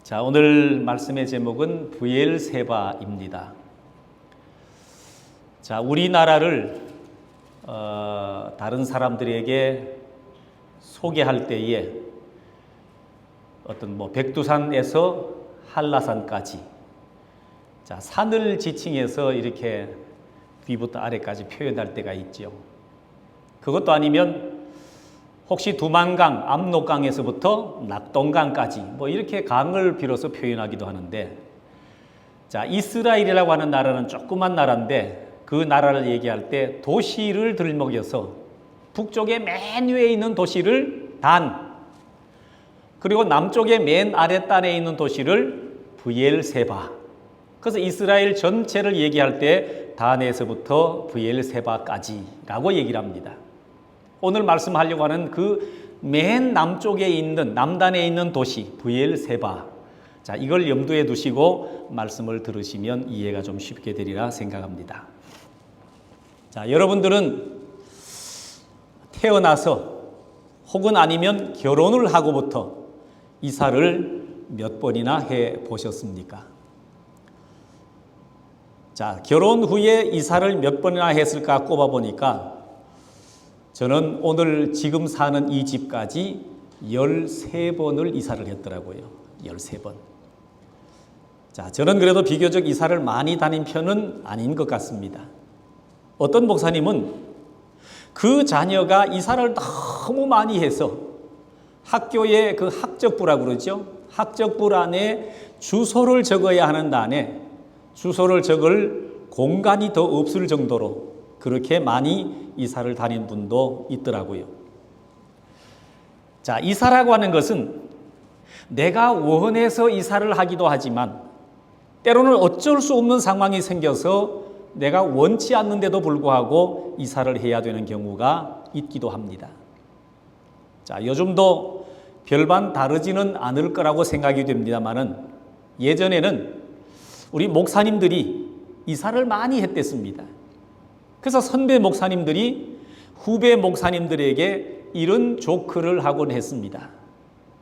자, 오늘 말씀의 제목은 브엘세바입니다. 자, 우리나라를 다른 사람들에게 소개할 때에 어떤 백두산에서 한라산까지, 자, 산을 지칭해서 이렇게 위부터 아래까지 표현할 때가 있죠. 그것도 아니면 혹시 두만강, 압록강에서부터 낙동강까지 이렇게 강을 빌어서 표현하기도 하는데, 자, 이스라엘이라고 하는 나라는 조그만 나라인데 그 나라를 얘기할 때 도시를 들먹여서 북쪽에 맨 위에 있는 도시를 단, 그리고 남쪽에 맨 아랫단에 있는 도시를 브엘세바. 그래서 이스라엘 전체를 얘기할 때 단에서부터 브엘세바까지라고 얘기를 합니다. 오늘 말씀하려고 하는 그 맨 남쪽에 있는, 남단에 있는 도시 브엘세바, 자, 이걸 염두에 두시고 말씀을 들으시면 이해가 좀 쉽게 되리라 생각합니다. 자, 여러분들은 태어나서 혹은 아니면 결혼을 하고부터 이사를 몇 번이나 해 보셨습니까? 자, 결혼 후에 이사를 몇 번이나 했을까 꼽아 보니까 저는 오늘 지금 사는 이 집까지 13번을 이사를 했더라고요. 13번. 자, 저는 그래도 비교적 이사를 많이 다닌 편은 아닌 것 같습니다. 어떤 목사님은 그 자녀가 이사를 너무 많이 해서 학교에 그 학적부라고 그러죠. 학적부 안에 주소를 적어야 하는 안에 주소를 적을 공간이 더 없을 정도로 그렇게 많이 이사를 다닌 분도 있더라고요. 자, 이사라고 하는 것은 내가 원해서 이사를 하기도 하지만 때로는 어쩔 수 없는 상황이 생겨서 내가 원치 않는데도 불구하고 이사를 해야 되는 경우가 있기도 합니다. 자, 요즘도 별반 다르지는 않을 거라고 생각이 됩니다만은 예전에는 우리 목사님들이 이사를 많이 했댔습니다. 그래서 선배 목사님들이 후배 목사님들에게 이런 조크를 하곤 했습니다.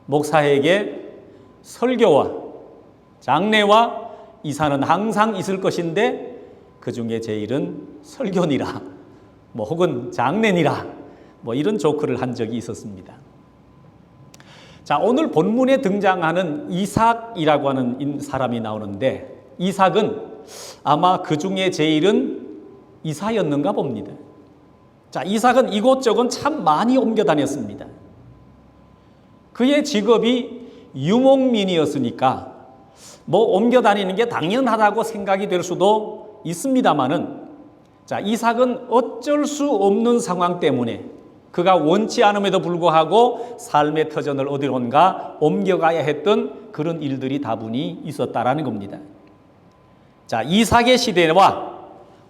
목사에게 설교와 장례와 이사는 항상 있을 것인데 그 중에 제일은 설교니라, 혹은 장례니라, 이런 조크를 한 적이 있었습니다. 자, 오늘 본문에 등장하는 이삭이라고 하는 사람이 나오는데 이삭은 아마 그 중에 제일은 이사였는가 봅니다. 자, 이삭은 이곳저곳 참 많이 옮겨 다녔습니다. 그의 직업이 유목민이었으니까 옮겨 다니는 게 당연하다고 생각이 될 수도 있습니다만은, 자, 이삭은 어쩔 수 없는 상황 때문에 그가 원치 않음에도 불구하고 삶의 터전을 어디론가 옮겨가야 했던 그런 일들이 다분히 있었다라는 겁니다. 자, 이삭의 시대와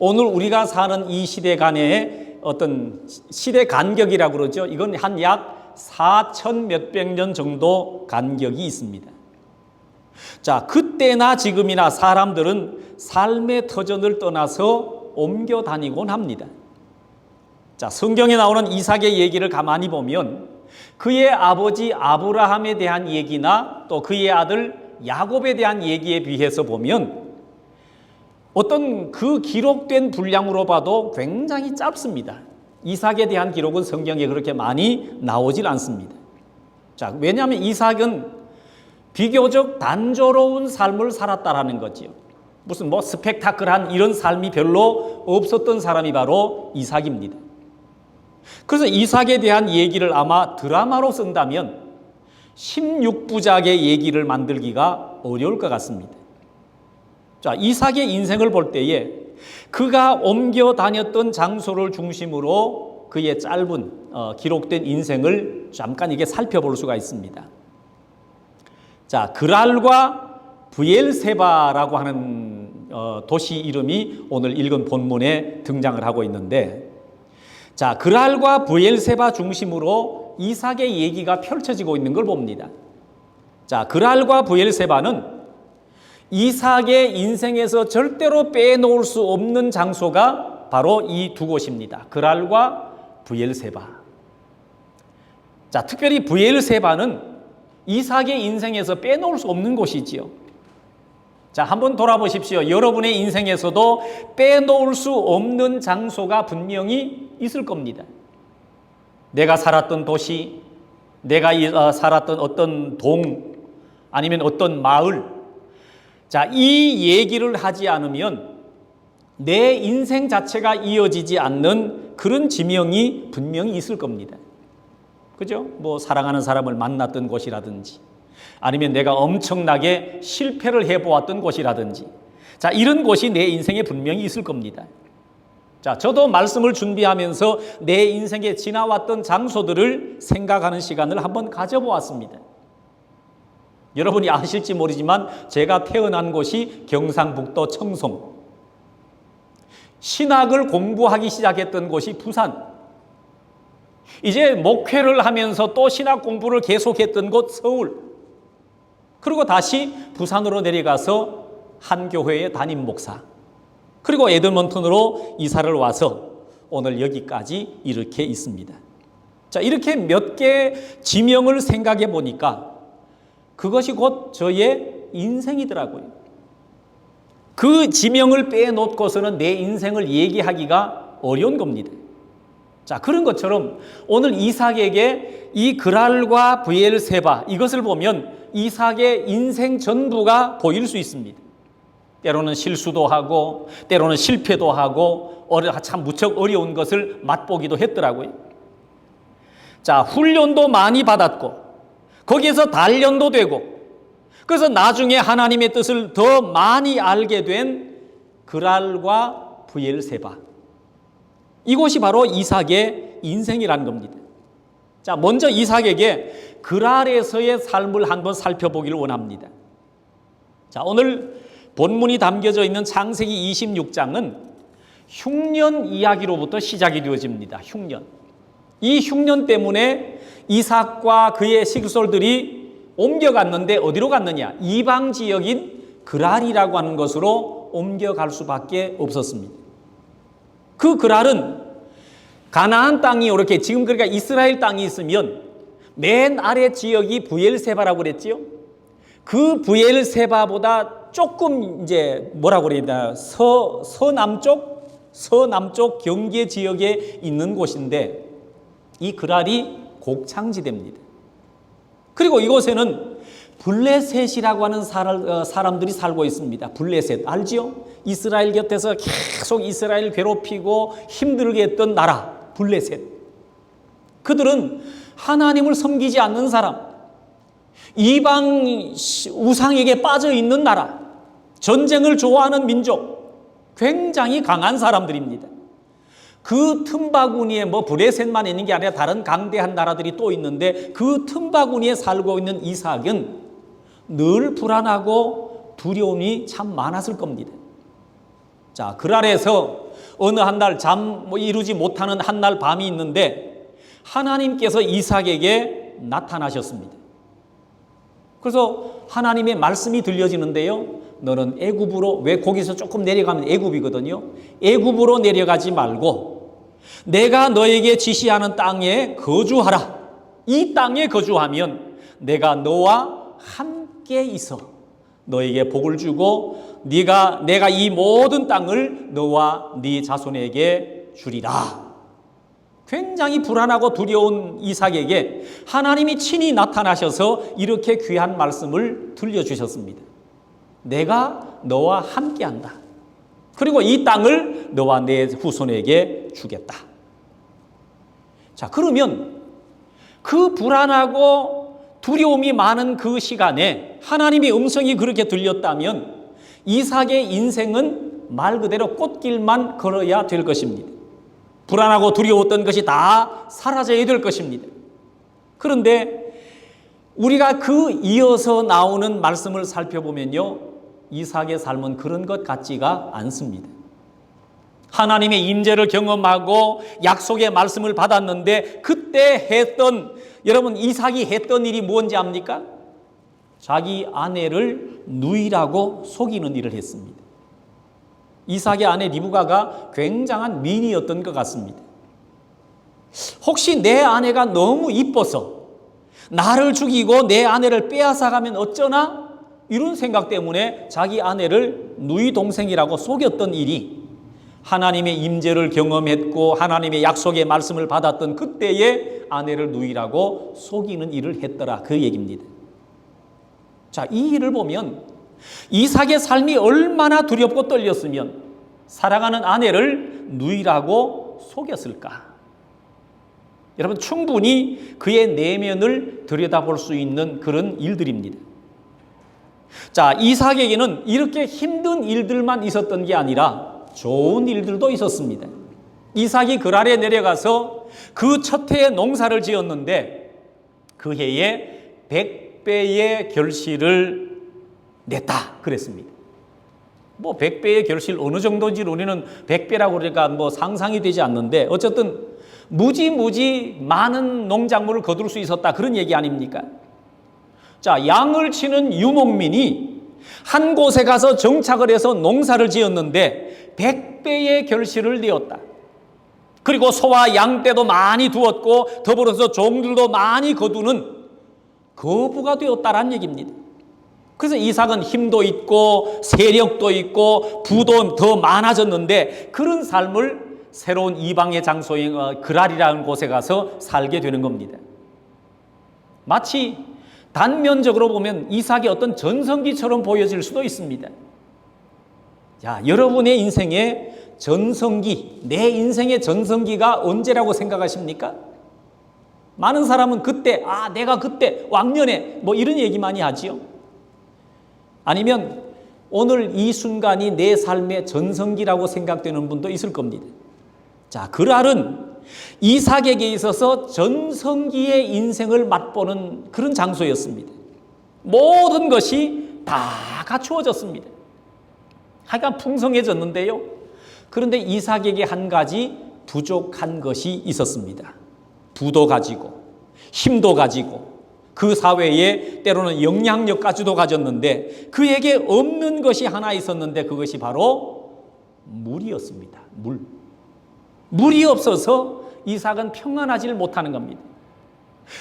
오늘 우리가 사는 이 시대 간의 어떤 시대 간격이라고 그러죠. 이건 한 약 4천 몇백 년 정도 간격이 있습니다. 자, 그때나 지금이나 사람들은 삶의 터전을 떠나서 옮겨 다니곤 합니다. 자, 성경에 나오는 이삭의 얘기를 가만히 보면 그의 아버지 아브라함에 대한 얘기나 또 그의 아들 야곱에 대한 얘기에 비해서 보면 어떤 그 기록된 분량으로 봐도 굉장히 짧습니다. 이삭에 대한 기록은 성경에 그렇게 많이 나오질 않습니다. 자, 왜냐하면 이삭은 비교적 단조로운 삶을 살았다라는 거지요. 무슨 스펙타클한 이런 삶이 별로 없었던 사람이 바로 이삭입니다. 그래서 이삭에 대한 얘기를 아마 드라마로 쓴다면 16부작의 얘기를 만들기가 어려울 것 같습니다. 자, 이삭의 인생을 볼 때에 그가 옮겨 다녔던 장소를 중심으로 그의 짧은 기록된 인생을 잠깐 이게 살펴볼 수가 있습니다. 자, 그랄과 브엘세바라고 하는 도시 이름이 오늘 읽은 본문에 등장을 하고 있는데, 자, 그랄과 브엘세바 중심으로 이삭의 얘기가 펼쳐지고 있는 걸 봅니다. 자, 그랄과 브엘세바는 이삭의 인생에서 절대로 빼놓을 수 없는 장소가 바로 이 두 곳입니다. 그랄과 브엘세바. 자, 특별히 브엘세바는 이삭의 인생에서 빼놓을 수 없는 곳이지요. 자, 한번 돌아보십시오. 여러분의 인생에서도 빼놓을 수 없는 장소가 분명히 있을 겁니다. 내가 살았던 도시, 내가 살았던 어떤 동, 아니면 어떤 마을. 자, 이 얘기를 하지 않으면 내 인생 자체가 이어지지 않는 그런 지명이 분명히 있을 겁니다. 그죠? 뭐 사랑하는 사람을 만났던 곳이라든지, 아니면 내가 엄청나게 실패를 해보았던 곳이라든지, 자, 이런 곳이 내 인생에 분명히 있을 겁니다. 자, 저도 말씀을 준비하면서 내 인생에 지나왔던 장소들을 생각하는 시간을 한번 가져보았습니다. 여러분이 아실지 모르지만 제가 태어난 곳이 경상북도 청송, 신학을 공부하기 시작했던 곳이 부산, 이제 목회를 하면서 또 신학 공부를 계속했던 곳 서울, 그리고 다시 부산으로 내려가서 한 교회의 담임 목사, 그리고 에드먼튼으로 이사를 와서 오늘 여기까지 이렇게 있습니다. 자, 이렇게 몇 개 지명을 생각해 보니까 그것이 곧 저의 인생이더라고요. 그 지명을 빼놓고서는 내 인생을 얘기하기가 어려운 겁니다. 자, 그런 것처럼 오늘 이삭에게 이 그랄과 브엘세바, 이것을 보면 이삭의 인생 전부가 보일 수 있습니다. 때로는 실수도 하고 때로는 실패도 하고 참 무척 어려운 것을 맛보기도 했더라고요. 자, 훈련도 많이 받았고 거기에서 단련도 되고, 그래서 나중에 하나님의 뜻을 더 많이 알게 된 그랄과 브엘세바, 이곳이 바로 이삭의 인생이라는 겁니다. 자, 먼저 이삭에게 그랄에서의 삶을 한번 살펴보기를 원합니다. 자, 오늘 본문이 담겨져 있는 창세기 26장은 흉년 이야기로부터 시작이 되어집니다. 흉년. 이 흉년 때문에 이삭과 그의 식솔들이 옮겨갔는데 어디로 갔느냐? 이방 지역인 그랄이라고 하는 것으로 옮겨갈 수밖에 없었습니다. 그 그랄은 가나안 땅이 이렇게 지금 그러니까 이스라엘 땅이 있으면 맨 아래 지역이 브엘세바라고 그랬지요. 그 브엘세바보다 조금 이제 뭐라고 그래야 되나 서남쪽 경계 지역에 있는 곳인데 이 그랄이 곡창지대입니다. 그리고 이곳에는 블레셋이라고 하는 사람들이 살고 있습니다. 블레셋 알지요? 이스라엘 곁에서 계속 이스라엘 괴롭히고 힘들게 했던 나라 블레셋. 그들은 하나님을 섬기지 않는 사람, 이방 우상에게 빠져 있는 나라, 전쟁을 좋아하는 민족, 굉장히 강한 사람들입니다. 그 틈바구니에 뭐 블레셋만 있는 게 아니라 다른 강대한 나라들이 또 있는데 그 틈바구니에 살고 있는 이삭은 늘 불안하고 두려움이 참 많았을 겁니다. 자, 그랄에서 어느 한 날 잠 이루지 못하는 한 날 밤이 있는데 하나님께서 이삭에게 나타나셨습니다. 그래서 하나님의 말씀이 들려지는데요. 너는 애굽으로, 왜 거기서 조금 내려가면 애굽이거든요. 애굽으로 내려가지 말고 내가 너에게 지시하는 땅에 거주하라. 이 땅에 거주하면 내가 너와 함께 있어 너에게 복을 주고 내가 이 모든 땅을 너와 네 자손에게 주리라. 굉장히 불안하고 두려운 이삭에게 하나님이 친히 나타나셔서 이렇게 귀한 말씀을 들려주셨습니다. 내가 너와 함께한다. 그리고 이 땅을 너와 내 후손에게 주겠다. 자, 그러면 그 불안하고 두려움이 많은 그 시간에 하나님의 음성이 그렇게 들렸다면 이삭의 인생은 말 그대로 꽃길만 걸어야 될 것입니다. 불안하고 두려웠던 것이 다 사라져야 될 것입니다. 그런데 우리가 그 이어서 나오는 말씀을 살펴보면요, 이삭의 삶은 그런 것 같지가 않습니다. 하나님의 임재를 경험하고 약속의 말씀을 받았는데 그때 여러분 이삭이 했던 일이 뭔지 압니까? 자기 아내를 누이라고 속이는 일을 했습니다. 이삭의 아내 리브가가 굉장한 미인이었던 것 같습니다. 혹시 내 아내가 너무 이뻐서 나를 죽이고 내 아내를 빼앗아가면 어쩌나? 이런 생각 때문에 자기 아내를 누이 동생이라고 속였던 일이 하나님의 임재를 경험했고 하나님의 약속의 말씀을 받았던 그때에 아내를 누이라고 속이는 일을 했더라, 그 얘기입니다. 자, 이 일을 보면 이삭의 삶이 얼마나 두렵고 떨렸으면 사랑하는 아내를 누이라고 속였을까? 여러분, 충분히 그의 내면을 들여다볼 수 있는 그런 일들입니다. 자, 이삭에게는 이렇게 힘든 일들만 있었던 게 아니라 좋은 일들도 있었습니다. 이삭이 그랄에 내려가서 그 첫 해에 농사를 지었는데 그 해에 100배의 결실을 냈다 그랬습니다. 뭐 100배의 결실 어느 정도인지 우리는 100배라고 그러니까 뭐 상상이 되지 않는데 어쨌든 무지 많은 농작물을 거둘 수 있었다, 그런 얘기 아닙니까? 자, 양을 치는 유목민이 한 곳에 가서 정착을 해서 농사를 지었는데 100배의 결실을 내었다. 그리고 소와 양 떼도 많이 두었고 더불어서 종들도 많이 거두는 거부가 되었다라는 얘기입니다. 그래서 이삭은 힘도 있고 세력도 있고 부도 더 많아졌는데 그런 삶을 새로운 이방의 장소인 그랄이라는 곳에 가서 살게 되는 겁니다. 마치 단면적으로 보면 이삭이 어떤 전성기처럼 보여질 수도 있습니다. 자, 여러분의 인생의 전성기, 내 인생의 전성기가 언제라고 생각하십니까? 많은 사람은 그때, 내가 그때 왕년에 뭐 이런 얘기 많이 하지요. 아니면 오늘 이 순간이 내 삶의 전성기라고 생각되는 분도 있을 겁니다. 자, 그랄은 이삭에게 있어서 전성기의 인생을 맛보는 그런 장소였습니다. 모든 것이 다 갖추어졌습니다. 하여간 풍성해졌는데요. 그런데 이삭에게 한 가지 부족한 것이 있었습니다. 부도 가지고 힘도 가지고 그 사회에 때로는 영향력까지도 가졌는데 그에게 없는 것이 하나 있었는데 그것이 바로 물이었습니다. 물이 없어서 이삭은 평안하지 못하는 겁니다.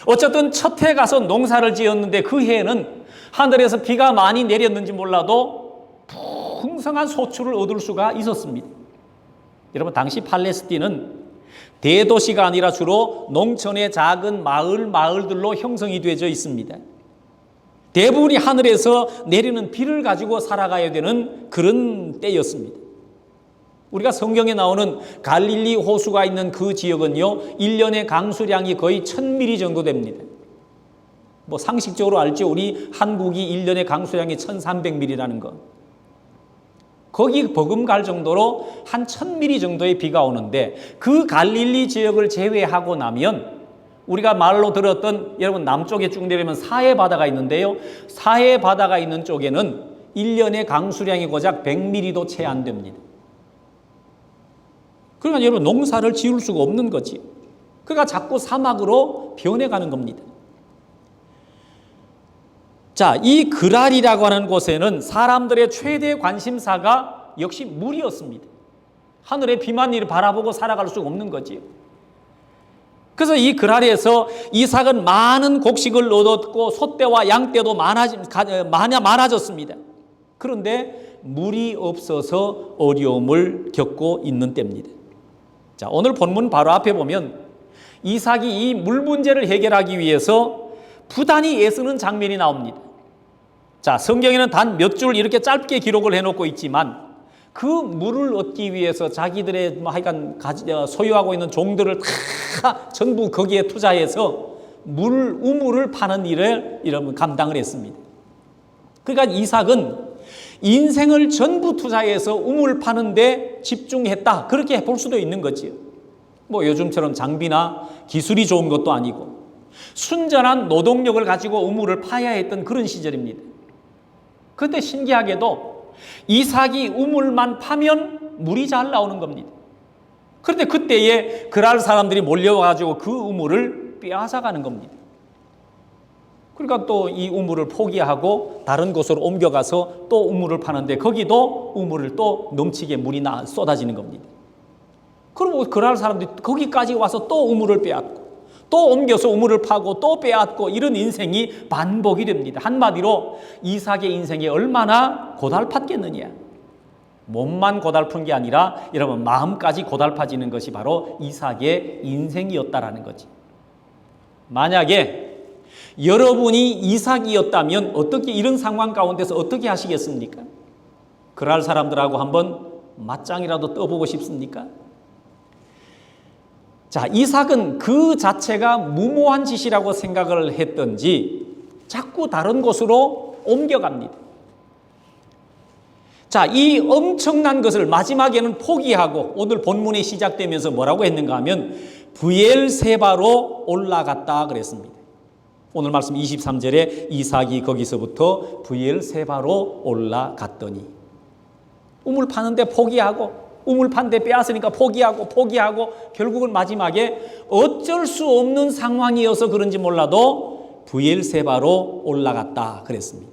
어쨌든 첫 해 가서 농사를 지었는데 그 해에는 하늘에서 비가 많이 내렸는지 몰라도 풍성한 소출을 얻을 수가 있었습니다. 여러분, 당시 팔레스틴은 대도시가 아니라 주로 농촌의 작은 마을들로 형성이 되어져 있습니다. 대부분이 하늘에서 내리는 비를 가지고 살아가야 되는 그런 때였습니다. 우리가 성경에 나오는 갈릴리 호수가 있는 그 지역은요, 1년의 강수량이 거의 1000mm 정도 됩니다. 뭐 상식적으로 알죠? 우리 한국이 1년의 강수량이 1300mm라는 거. 거기 버금갈 정도로 한 1000mm 정도의 비가 오는데 그 갈릴리 지역을 제외하고 나면 우리가 말로 들었던, 여러분 남쪽에 쭉 내려면 사해 바다가 있는데요. 사해 바다가 있는 쪽에는 1년의 강수량이 고작 100mm도 채 안 됩니다. 그러니까 여러분 농사를 지을 수가 없는 거지. 그러니까 자꾸 사막으로 변해가는 겁니다. 자, 이 그랄이라고 하는 곳에는 사람들의 최대 관심사가 역시 물이었습니다. 하늘의 비만 바라보고 살아갈 수가 없는 거지요. 그래서 이 그랄에서 이삭은 많은 곡식을 얻었고 소떼와 양떼도 많아졌습니다. 그런데 물이 없어서 어려움을 겪고 있는 때입니다. 자, 오늘 본문 바로 앞에 보면 이삭이 이 물 문제를 해결하기 위해서 부단히 애쓰는 장면이 나옵니다. 자, 성경에는 단 몇 줄 이렇게 짧게 기록을 해놓고 있지만 그 물을 얻기 위해서 자기들의 하여간 소유하고 있는 종들을 다 전부 거기에 투자해서 우물을 파는 일을 여러분 감당을 했습니다. 그러니까 이삭은 인생을 전부 투자해서 우물 파는 데 집중했다, 그렇게 볼 수도 있는 거지요. 뭐 요즘처럼 장비나 기술이 좋은 것도 아니고 순전한 노동력을 가지고 우물을 파야 했던 그런 시절입니다. 그런데 신기하게도 이삭이 우물만 파면 물이 잘 나오는 겁니다. 그런데 그때에 그랄 사람들이 몰려와가지고 그 우물을 빼앗아가는 겁니다. 그러니까 또 이 우물을 포기하고 다른 곳으로 옮겨가서 또 우물을 파는데 거기도 우물을 또 넘치게 물이 쏟아지는 겁니다. 그럼 그랄 사람들이 거기까지 와서 또 우물을 빼앗고 또 옮겨서 우물을 파고 또 빼앗고 이런 인생이 반복이 됩니다. 한마디로 이삭의 인생이 얼마나 고달팠겠느냐. 몸만 고달픈 게 아니라 여러분 마음까지 고달파지는 것이 바로 이삭의 인생이었다라는 거지. 만약에 여러분이 이삭이었다면 어떻게 이런 상황 가운데서 어떻게 하시겠습니까? 그럴 사람들하고 한번 맞짱이라도 떠보고 싶습니까? 자, 이삭은 그 자체가 무모한 짓이라고 생각을 했던지 자꾸 다른 곳으로 옮겨갑니다. 자, 이 엄청난 것을 마지막에는 포기하고 오늘 본문이 시작되면서 뭐라고 했는가 하면 브엘세바로 올라갔다 그랬습니다. 오늘 말씀 23절에 이삭이 거기서부터 브엘세바로 올라갔더니 우물 파는데 포기하고 우물 판데 빼앗으니까 포기하고 결국은 마지막에 어쩔 수 없는 상황이어서 그런지 몰라도 브엘세바로 올라갔다 그랬습니다.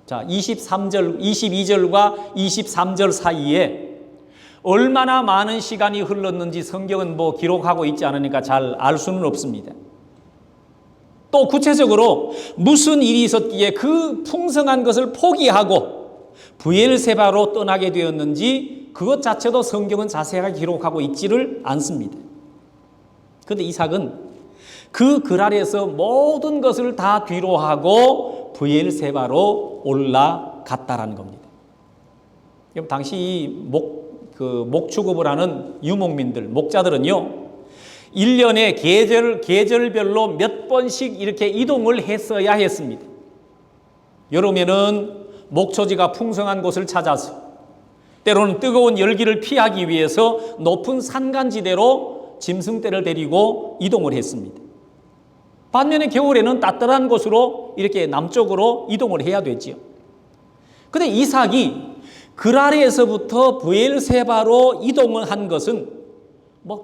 자, 22절과 23절 사이에 얼마나 많은 시간이 흘렀는지 성경은 기록하고 있지 않으니까 잘 알 수는 없습니다. 또 구체적으로 무슨 일이 있었기에 그 풍성한 것을 포기하고 브엘세바로 떠나게 되었는지 그것 자체도 성경은 자세하게 기록하고 있지를 않습니다. 그런데 이삭은 그 그랄에서 모든 것을 다 뒤로하고 브엘세바로 올라갔다라는 겁니다. 당시 목축업을 하는 유목민들, 목자들은요 1년에 계절별로 몇 번씩 이렇게 이동을 했어야 했습니다. 여름에는 목초지가 풍성한 곳을 찾아서 때로는 뜨거운 열기를 피하기 위해서 높은 산간지대로 짐승떼를 데리고 이동을 했습니다. 반면에 겨울에는 따뜻한 곳으로 이렇게 남쪽으로 이동을 해야 되지요. 그런데 이삭이 그랄에서부터 브엘세바로 이동을 한 것은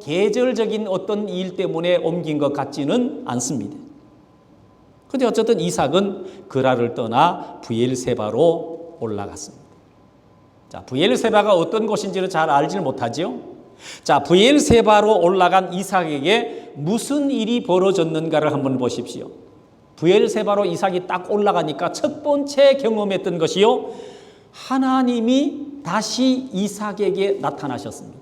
계절적인 어떤 일 때문에 옮긴 것 같지는 않습니다. 그런데 어쨌든 이삭은 그랄을 떠나 브엘세바로 올라갔습니다. 자, 브엘세바가 어떤 곳인지를 잘 알지는 못하지요. 자, 브엘세바로 올라간 이삭에게 무슨 일이 벌어졌는가를 한번 보십시오. 브엘세바로 이삭이 딱 올라가니까 첫 번째 경험했던 것이요, 하나님이 다시 이삭에게 나타나셨습니다.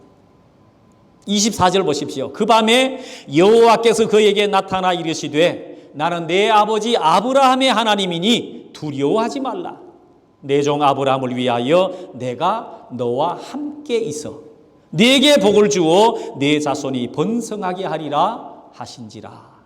24절 보십시오. 그 밤에 여호와께서 그에게 나타나 이르시되 나는 내 아버지 아브라함의 하나님이니 두려워하지 말라. 내 종 아브라함을 위하여 내가 너와 함께 있어 네게 복을 주어 네 자손이 번성하게 하리라 하신지라.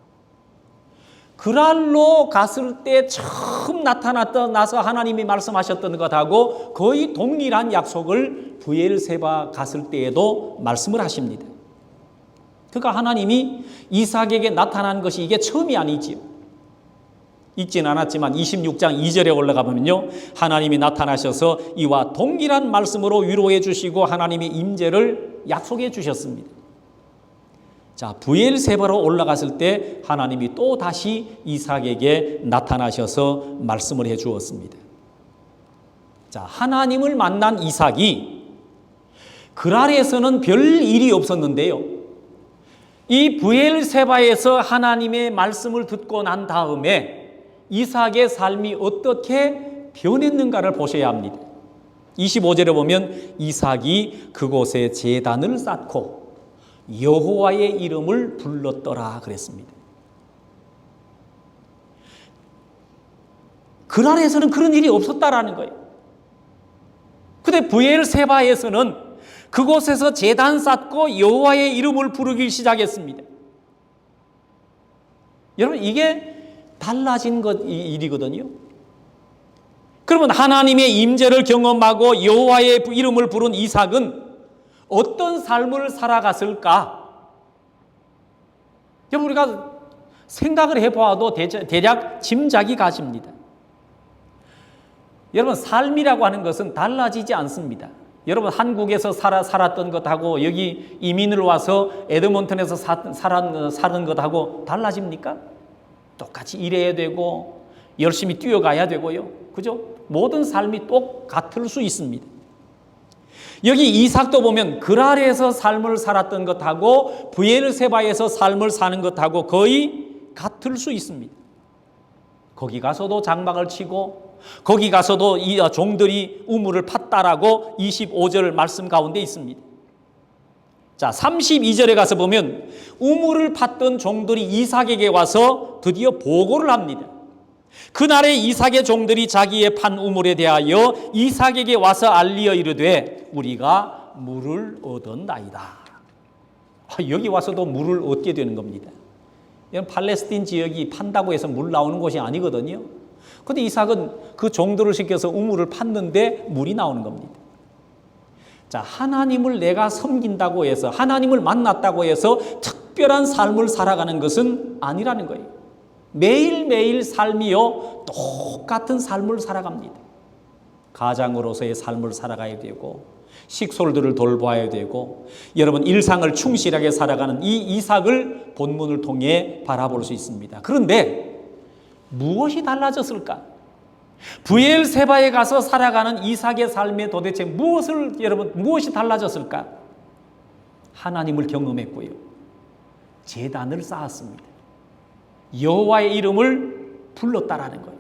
그랄로 갔을 때 처음 나서 하나님이 말씀하셨던 것하고 거의 동일한 약속을 브엘세바 갔을 때에도 말씀을 하십니다. 그러니까 하나님이 이삭에게 나타난 것이 이게 처음이 아니지요. 있지는 않았지만 26장 2절에 올라가 보면요, 하나님이 나타나셔서 이와 동일한 말씀으로 위로해 주시고 하나님의 임재를 약속해 주셨습니다. 자, 브엘세바로 올라갔을 때 하나님이 또 다시 이삭에게 나타나셔서 말씀을 해 주었습니다. 자, 하나님을 만난 이삭이 그랄에서는 별 일이 없었는데요, 이 브엘세바에서 하나님의 말씀을 듣고 난 다음에 이삭의 삶이 어떻게 변했는가를 보셔야 합니다. 25절에 보면 이삭이 그곳에 제단을 쌓고 여호와의 이름을 불렀더라 그랬습니다. 그랄에서는 그런 일이 없었다라는 거예요. 그런데 브엘세바에서는 그곳에서 제단 쌓고 여호와의 이름을 부르기 시작했습니다. 여러분, 이게 달라진 일이거든요. 그러면 하나님의 임재를 경험하고 여호와의 이름을 부른 이삭은 어떤 삶을 살아갔을까? 우리가 생각을 해보아도 대략 짐작이 가십니다. 여러분, 삶이라고 하는 것은 달라지지 않습니다. 여러분, 한국에서 살았던 것하고 여기 이민을 와서 에드먼턴에서 사는 것하고 달라집니까? 똑같이 일해야 되고 열심히 뛰어가야 되고요. 그죠? 모든 삶이 똑같을 수 있습니다. 여기 이삭도 보면 그랄에서 삶을 살았던 것하고 브엘세바에서 삶을 사는 것하고 거의 같을 수 있습니다. 거기 가서도 장막을 치고 거기 가서도 이 종들이 우물을 팠다라고 25절 말씀 가운데 있습니다. 자, 32절에 가서 보면 우물을 팠던 종들이 이삭에게 와서 드디어 보고를 합니다. 그날에 이삭의 종들이 자기의 판 우물에 대하여 이삭에게 와서 알리어 이르되 우리가 물을 얻었나이다. 여기 와서도 물을 얻게 되는 겁니다. 이건 팔레스틴 지역이 판다고 해서 물 나오는 곳이 아니거든요. 그런데 이삭은 그 종들을 시켜서 우물을 팠는데 물이 나오는 겁니다. 자, 하나님을 내가 섬긴다고 해서 하나님을 만났다고 해서 특별한 삶을 살아가는 것은 아니라는 거예요. 매일매일 삶이요 똑같은 삶을 살아갑니다. 가장으로서의 삶을 살아가야 되고 식솔들을 돌봐야 되고 여러분 일상을 충실하게 살아가는 이 이삭을 본문을 통해 바라볼 수 있습니다. 그런데 무엇이 달라졌을까? 브엘세바에 가서 살아가는 이삭의 삶에 도대체 무엇이 달라졌을까? 하나님을 경험했고요. 제단을 쌓았습니다. 여호와의 이름을 불렀다라는 거예요.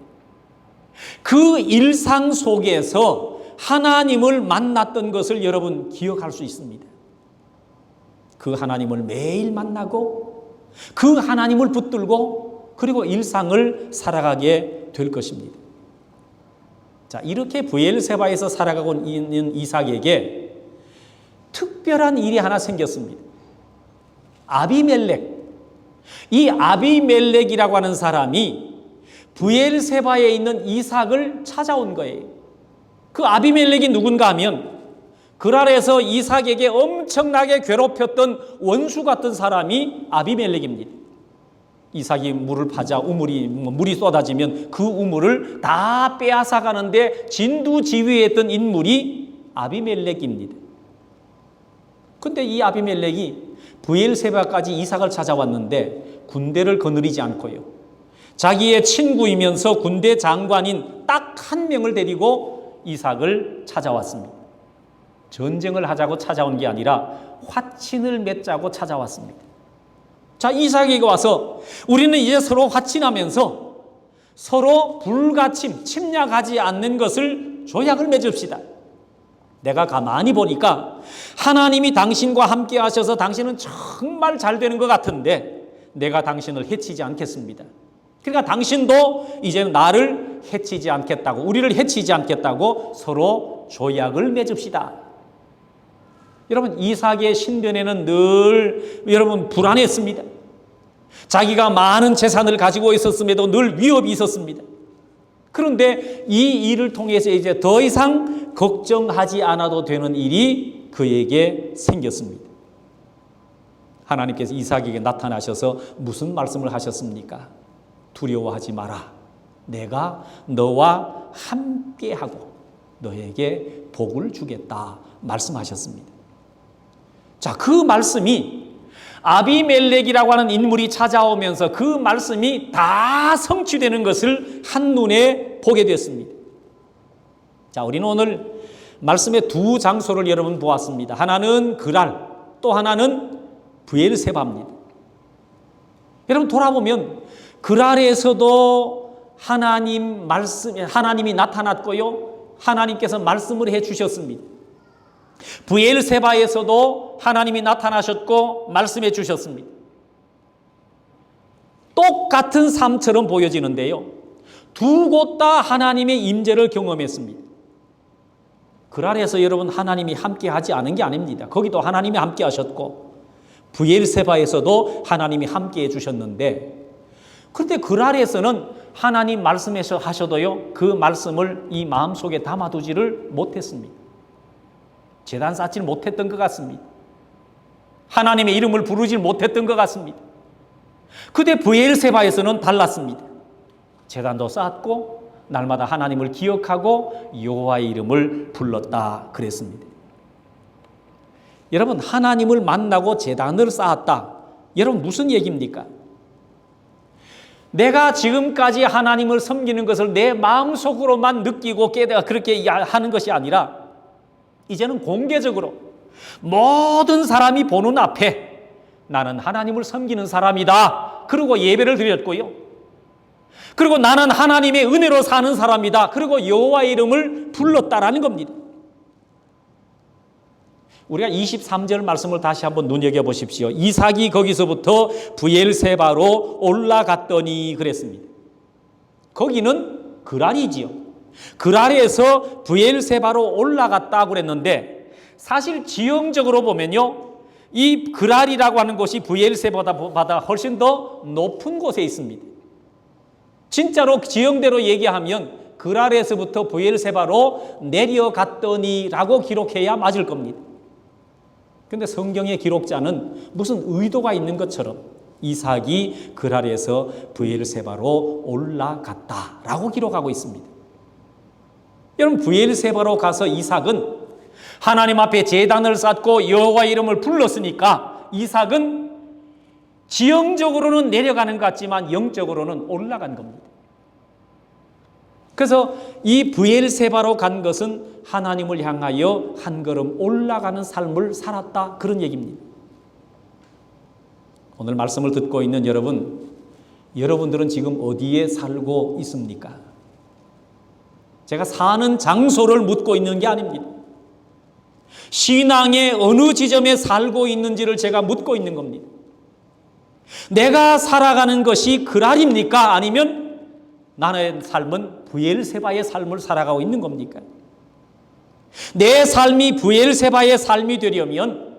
그 일상 속에서 하나님을 만났던 것을 여러분 기억할 수 있습니다. 그 하나님을 매일 만나고 그 하나님을 붙들고 그리고 일상을 살아가게 될 것입니다. 자, 이렇게 브엘세바에서 살아가고 있는 이삭에게 특별한 일이 하나 생겼습니다. 아비멜렉. 이 아비멜렉이라고 하는 사람이 브엘세바에 있는 이삭을 찾아온 거예요. 그 아비멜렉이 누군가 하면 그랄에서 이삭에게 엄청나게 괴롭혔던 원수 같은 사람이 아비멜렉입니다. 이삭이 물을 파자 물이 쏟아지면 그 우물을 다 빼앗아 가는데 진두지휘했던 인물이 아비멜렉입니다. 그런데 이 아비멜렉이 브엘세바까지 이삭을 찾아왔는데 군대를 거느리지 않고요. 자기의 친구이면서 군대 장관인 딱 한 명을 데리고 이삭을 찾아왔습니다. 전쟁을 하자고 찾아온 게 아니라 화친을 맺자고 찾아왔습니다. 자, 이삭에게 와서 우리는 이제 서로 화친하면서 서로 불가침, 침략하지 않는 것을 조약을 맺읍시다. 내가 가만히 보니까 하나님이 당신과 함께 하셔서 당신은 정말 잘 되는 것 같은데 내가 당신을 해치지 않겠습니다. 그러니까 당신도 이제는 나를 해치지 않겠다고, 우리를 해치지 않겠다고 서로 조약을 맺읍시다. 여러분, 이삭의 신변에는 늘 여러분 불안했습니다. 자기가 많은 재산을 가지고 있었음에도 늘 위협이 있었습니다. 그런데 이 일을 통해서 이제 더 이상 걱정하지 않아도 되는 일이 그에게 생겼습니다. 하나님께서 이삭에게 나타나셔서 무슨 말씀을 하셨습니까? 두려워하지 마라. 내가 너와 함께하고 너에게 복을 주겠다 말씀하셨습니다. 자, 그 말씀이 아비멜렉이라고 하는 인물이 찾아오면서 그 말씀이 다 성취되는 것을 한눈에 보게 됐습니다. 자, 우리는 오늘 말씀의 두 장소를 여러분 보았습니다. 하나는 그랄, 또 하나는 브엘세바입니다. 여러분 돌아보면 그랄에서도 하나님이 나타났고요. 하나님께서 말씀을 해 주셨습니다. 브엘세바에서도 하나님이 나타나셨고 말씀해 주셨습니다. 똑같은 삶처럼 보여지는데요. 두 곳 다 하나님의 임재를 경험했습니다. 그랄에서 여러분 하나님이 함께 하지 않은 게 아닙니다. 거기도 하나님이 함께 하셨고 브엘세바에서도 하나님이 함께 해 주셨는데 그런데 그랄에서는 하나님 말씀하셔도요. 그 말씀을 이 마음속에 담아두지를 못했습니다. 제단 쌓지를 못했던 것 같습니다. 하나님의 이름을 부르지 못했던 것 같습니다. 그런데 브엘세바에서는 달랐습니다. 제단도 쌓았고 날마다 하나님을 기억하고 여호와의 이름을 불렀다 그랬습니다. 여러분 하나님을 만나고 제단을 쌓았다. 여러분 무슨 얘기입니까? 내가 지금까지 하나님을 섬기는 것을 내 마음속으로만 느끼고 깨달아 그렇게 하는 것이 아니라 이제는 공개적으로 모든 사람이 보는 앞에 나는 하나님을 섬기는 사람이다. 그리고 예배를 드렸고요. 그리고 나는 하나님의 은혜로 사는 사람이다. 그리고 여호와의 이름을 불렀다라는 겁니다. 우리가 23절 말씀을 다시 한번 눈여겨보십시오. 이삭이 거기서부터 브엘세바로 올라갔더니 그랬습니다. 거기는 그랄이지요. 그랄에서 브엘세바로 올라갔다고 그랬는데 사실 지형적으로 보면요, 이 그랄이라고 하는 곳이 브엘세바보다 훨씬 더 높은 곳에 있습니다. 진짜로 지형대로 얘기하면 그랄에서부터 브엘세바로 내려갔더니라고 기록해야 맞을 겁니다. 그런데 성경의 기록자는 무슨 의도가 있는 것처럼 이삭이 그랄에서 브엘세바로 올라갔다라고 기록하고 있습니다. 여러분, 브엘세바로 가서 이삭은 하나님 앞에 제단을 쌓고 여호와 이름을 불렀으니까 이삭은 지형적으로는 내려가는 것 같지만 영적으로는 올라간 겁니다. 그래서 이 브엘세바로 간 것은 하나님을 향하여 한 걸음 올라가는 삶을 살았다, 그런 얘기입니다. 오늘 말씀을 듣고 있는 여러분들은 지금 어디에 살고 있습니까? 제가 사는 장소를 묻고 있는 게 아닙니다. 신앙의 어느 지점에 살고 있는지를 제가 묻고 있는 겁니다. 내가 살아가는 것이 그랄입니까? 아니면 나의 삶은 브엘세바의 삶을 살아가고 있는 겁니까? 내 삶이 브엘세바의 삶이 되려면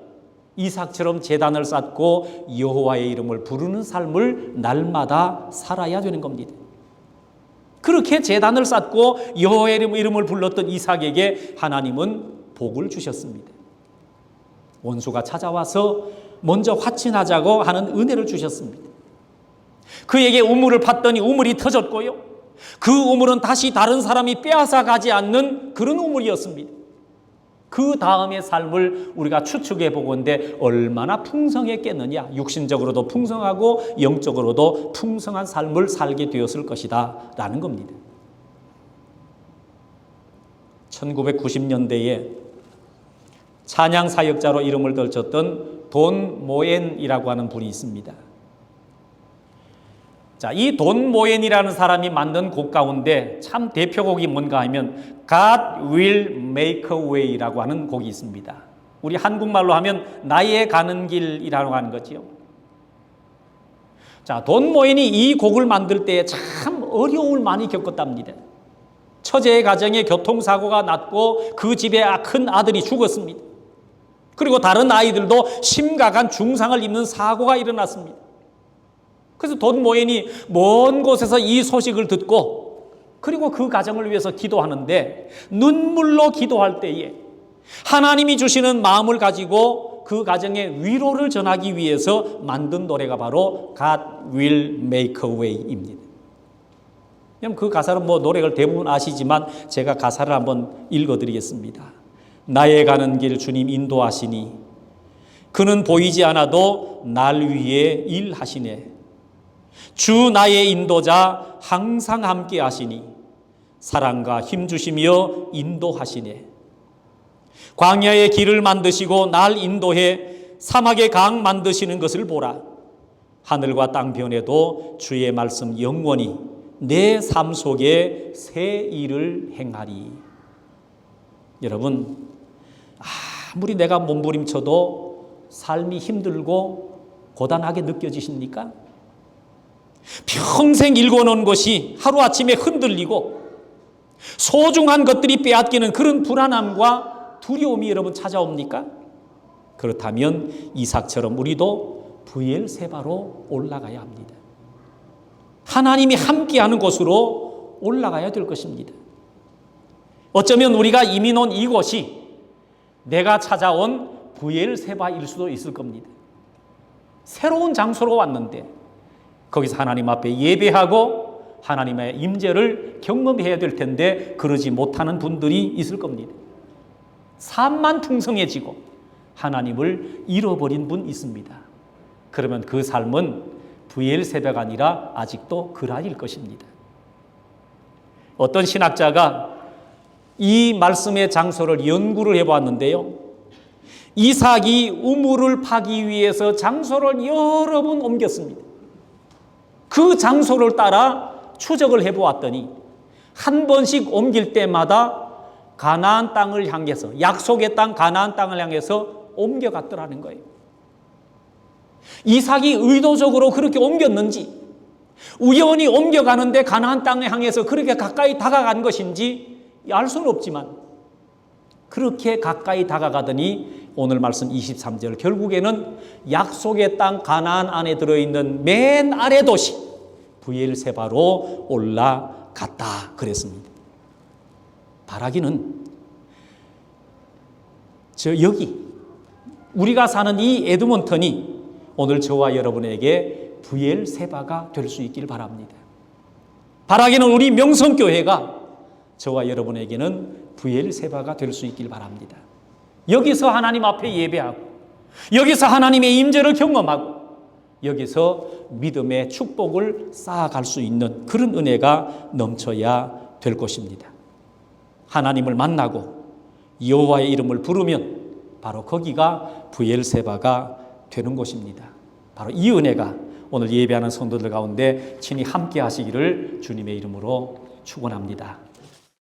이삭처럼 제단을 쌓고 여호와의 이름을 부르는 삶을 날마다 살아야 되는 겁니다. 그렇게 제단을 쌓고 여호와의 이름을 불렀던 이삭에게 하나님은 복을 주셨습니다. 원수가 찾아와서 먼저 화친하자고 하는 은혜를 주셨습니다. 그에게 우물을 팠더니 우물이 터졌고요. 그 우물은 다시 다른 사람이 빼앗아 가지 않는 그런 우물이었습니다. 그 다음의 삶을 우리가 추측해 보건대 얼마나 풍성했겠느냐. 육신적으로도 풍성하고 영적으로도 풍성한 삶을 살게 되었을 것이다 라는 겁니다. 1990년대에 찬양 사역자로 이름을 떨쳤던 돈 모엔이라고 하는 분이 있습니다. 자, 이 돈 모엔이라는 사람이 만든 곡 가운데 참 대표곡이 뭔가 하면 God will make a way라고 하는 곡이 있습니다. 우리 한국말로 하면 나의 가는 길이라고 하는 거지요. 자, 돈 모엔이 이 곡을 만들 때 참 어려움을 많이 겪었답니다. 처제의 가정에 교통사고가 났고 그 집에 큰 아들이 죽었습니다. 그리고 다른 아이들도 심각한 중상을 입는 사고가 일어났습니다. 그래서 돈 모엔이 먼 곳에서 이 소식을 듣고 그리고 그 가정을 위해서 기도하는데 눈물로 기도할 때에 하나님이 주시는 마음을 가지고 그 가정에 위로를 전하기 위해서 만든 노래가 바로 God will make a way입니다. 그 가사는 노래를 대부분 아시지만 제가 가사를 한번 읽어드리겠습니다. 나의 가는 길 주님 인도하시니 그는 보이지 않아도 날 위해 일하시네. 주 나의 인도자 항상 함께 하시니 사랑과 힘 주시며 인도하시네. 광야의 길을 만드시고 날 인도해 사막의 강 만드시는 것을 보라. 하늘과 땅 변해도 주의 말씀 영원히 내 삶 속에 새 일을 행하리. 여러분, 아무리 내가 몸부림쳐도 삶이 힘들고 고단하게 느껴지십니까? 평생 일궈놓은 것이 하루아침에 흔들리고 소중한 것들이 빼앗기는 그런 불안함과 두려움이 여러분 찾아옵니까? 그렇다면 이삭처럼 우리도 브엘세바로 올라가야 합니다. 하나님이 함께하는 곳으로 올라가야 될 것입니다. 어쩌면 우리가 이민 온 이곳이 내가 찾아온 브엘세바일 수도 있을 겁니다. 새로운 장소로 왔는데 거기서 하나님 앞에 예배하고 하나님의 임재를 경험해야 될 텐데 그러지 못하는 분들이 있을 겁니다. 삶만 풍성해지고 하나님을 잃어버린 분 있습니다. 그러면 그 삶은 브엘세바가 아니라 아직도 그랄일 것입니다. 어떤 신학자가 이 말씀의 장소를 연구를 해보았는데요. 이삭이 우물을 파기 위해서 장소를 여러 번 옮겼습니다. 그 장소를 따라 추적을 해보았더니 한 번씩 옮길 때마다 가나안 땅을 향해서, 약속의 땅 가나안 땅을 향해서 옮겨갔더라는 거예요. 이삭이 의도적으로 그렇게 옮겼는지, 우연히 옮겨가는데 가나안 땅을 향해서 그렇게 가까이 다가간 것인지 알 수는 없지만 그렇게 가까이 다가가더니 오늘 말씀 23절 결국에는 약속의 땅 가나안 안에 들어있는 맨 아래 도시 브엘세바로 올라갔다 그랬습니다. 바라기는 여기 우리가 사는 이 에드먼턴이 오늘 저와 여러분에게 브엘세바가 될 수 있길 바랍니다. 바라기는 우리 명성교회가 저와 여러분에게는 브엘세바가 될 수 있길 바랍니다. 여기서 하나님 앞에 예배하고, 여기서 하나님의 임재를 경험하고, 여기서 믿음의 축복을 쌓아갈 수 있는 그런 은혜가 넘쳐야 될 것입니다. 하나님을 만나고 여호와의 이름을 부르면 바로 거기가 브엘세바가 되는 곳입니다. 바로 이 은혜가 오늘 예배하는 성도들 가운데 친히 함께 하시기를 주님의 이름으로 축원합니다.